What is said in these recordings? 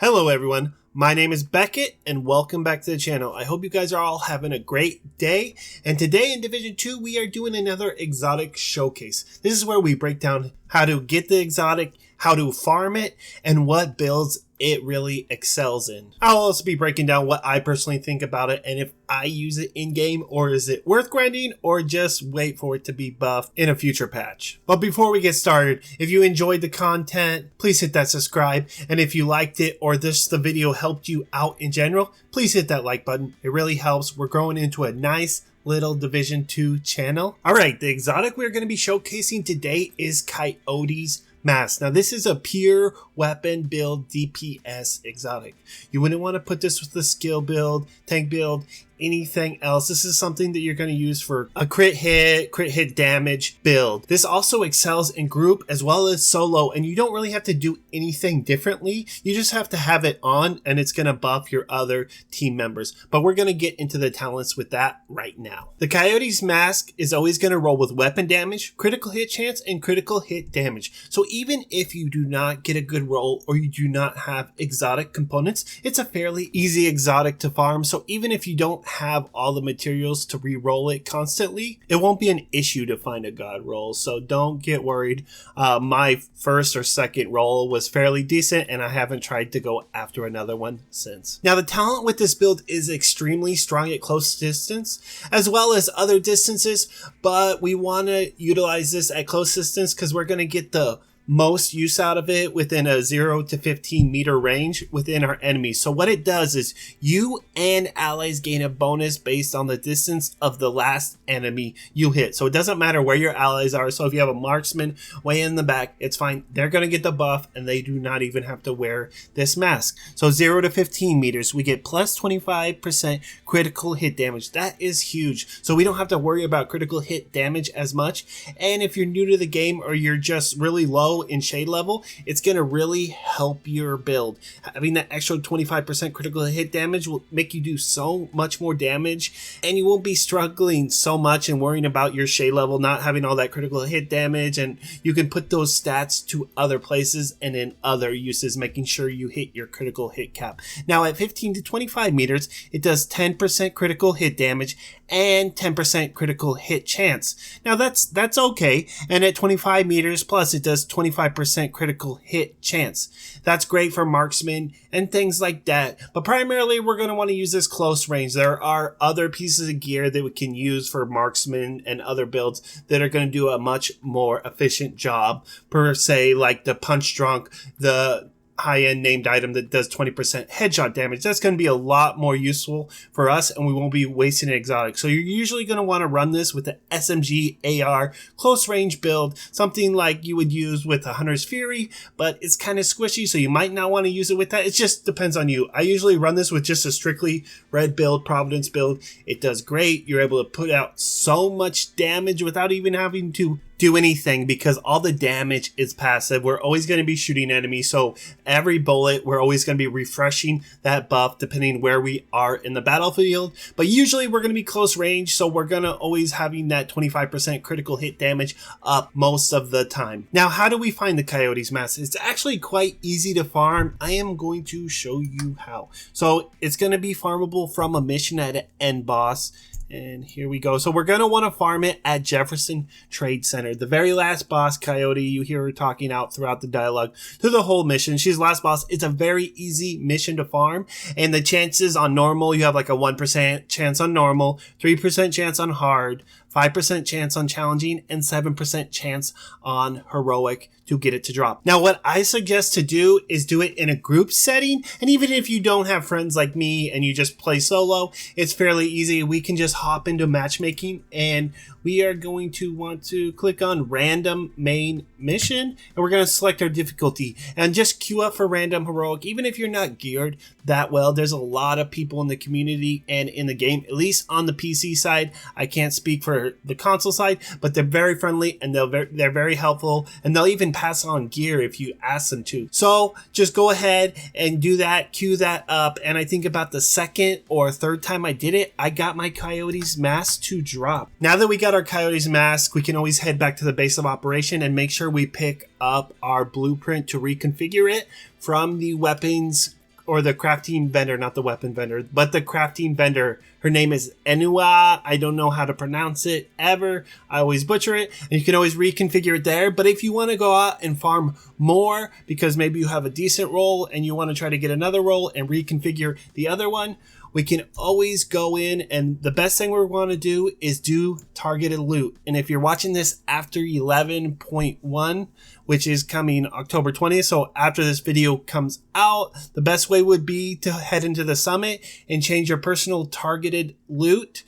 Hello everyone, my name is Beckett and welcome back to the channel. I hope you guys are all having a great day, and today in Division 2 we are doing another exotic showcase. This is where we break down how to get the exotic, how to farm it, and what builds it really excels in. I'll also be breaking down what I personally think about it and if I use it in game, or is it worth grinding, or just wait for it to be buffed in a future patch. But before we get started, if you enjoyed the content, please hit that subscribe, and if you liked it or the video helped you out in general, please hit that like button. It really helps. We're growing into a nice little Division 2 channel. Alright, the exotic we're going to be showcasing today is Coyote's mask. Now this is a pure weapon build DPS exotic. You wouldn't want to put this with the skill build, tank build, anything else. This is something that you're going to use for a crit hit damage build. This also excels in group as well as solo, and you don't really have to do anything differently. You just have to have it on and it's going to buff your other team members. But we're going to get into the talents with that right now. The Coyote's mask is always going to roll with weapon damage, critical hit chance, and critical hit damage. So even if you do not get a good roll or you do not have exotic components, it's a fairly easy exotic to farm. So even if you don't have all the materials to re-roll it constantly, it won't be an issue to find a god roll, so don't get worried. My first or second roll was fairly decent and I haven't tried to go after another one since. Now the talent with this build is extremely strong at close distance as well as other distances, but we want to utilize this at close distance because we're going to get the most use out of it within a 0 to 15 meter range within our enemies. So what it does is you and allies gain a bonus based on the distance of the last enemy you hit. So it doesn't matter where your allies are. So if you have a marksman way in the back, it's fine. They're going to get the buff and they do not even have to wear this mask. So 0 to 15 meters, we get plus 25% critical hit damage. That is huge. So we don't have to worry about critical hit damage as much. And if you're new to the game or you're just really low in shade level, it's going to really help your build. Having that extra 25% critical hit damage will make you do so much more damage, and you won't be struggling so much and worrying about your shade level not having all that critical hit damage, and you can put those stats to other places and in other uses, making sure you hit your critical hit cap. Now at 15 to 25 meters, it does 10% critical hit damage and 10% critical hit chance. Now that's okay, and at 25 meters plus it does 25% critical hit chance. That's great for marksmen and things like that, but primarily we're going to want to use this close range. There are other pieces of gear that we can use for marksmen and other builds that are going to do a much more efficient job, per se, like the punch drunk, the high-end named item that does 20% headshot damage. That's going to be a lot more useful for us and we won't be wasting an exotic. So you're usually going to want to run this with the SMG AR close range build, something like you would use with a Hunter's Fury, but it's kind of squishy, so you might not want to use it with that. It just depends on you. I usually run this with just a strictly red build, Providence build. It does great. You're able to put out so much damage without even having to do anything because all the damage is passive. We're always going to be shooting enemies, so every bullet we're always going to be refreshing that buff depending where we are in the battlefield. But usually we're going to be close range, so we're going to always having that 25% critical hit damage up most of the time. Now how do we find the Coyote's mask? It's actually quite easy to farm. I am going to show you how. So it's going to be farmable from a mission at an end boss. And here we go. So we're going to want to farm it at Jefferson Trade Center. The very last boss, Coyote, you hear her talking out throughout the dialogue through the whole mission. She's last boss. It's a very easy mission to farm. And the chances on normal, you have like a 1% chance on normal, 3% chance on hard, 5% chance on challenging, and 7% chance on heroic to get it to drop. Now, what I suggest to do is do it in a group setting. And even if you don't have friends like me and you just play solo, it's fairly easy. We can just hop into matchmaking and we are going to want to click on random main mission and we're going to select our difficulty and just queue up for random heroic. Even if you're not geared that well, there's a lot of people in the community and in the game, at least on the PC side. I can't speak for the console side, but they're very friendly and they're very helpful, and they'll even pass on gear if you ask them to. So just go ahead and do that, queue that up, and I think about the second or third time I did it, I got my Coyote's mask to drop. Now that we got our Coyote's mask, we can always head back to the base of operation and make sure we pick up our blueprint to reconfigure it from the weapons or the crafting vendor, not the weapon vendor, but the crafting vendor. Her name is Enua. I don't know how to pronounce it ever. I always butcher it, and you can always reconfigure it there. But if you want to go out and farm more because maybe you have a decent role and you want to try to get another role and reconfigure the other one, we can always go in, and the best thing we want to do is do targeted loot. And if you're watching this after 11.1, which is coming October 20th, so after this video comes out, the best way would be to head into the summit and change your personal targeted loot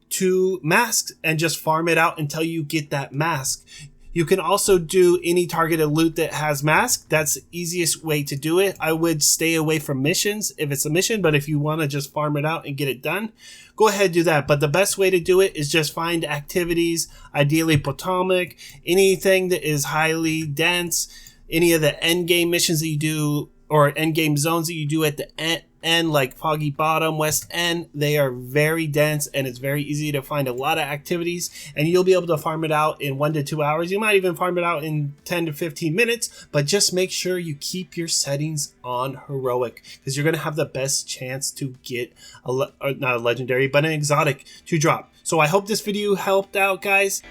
to masks and just farm it out until you get that mask. You can also do any targeted loot that has mask. That's the easiest way to do it. I would stay away from missions if it's a mission, but if you want to just farm it out and get it done, go ahead and do that. But the best way to do it is just find activities, ideally Potomac, anything that is highly dense, any of the end game missions that you do or end game zones that you do at the end, like Foggy Bottom, West End. They are very dense and it's very easy to find a lot of activities, and you'll be able to farm it out in 1 to 2 hours. You might even farm it out in 10 to 15 minutes, but just make sure you keep your settings on heroic because you're going to have the best chance to get not a legendary, but an exotic to drop. So I hope this video helped out, guys.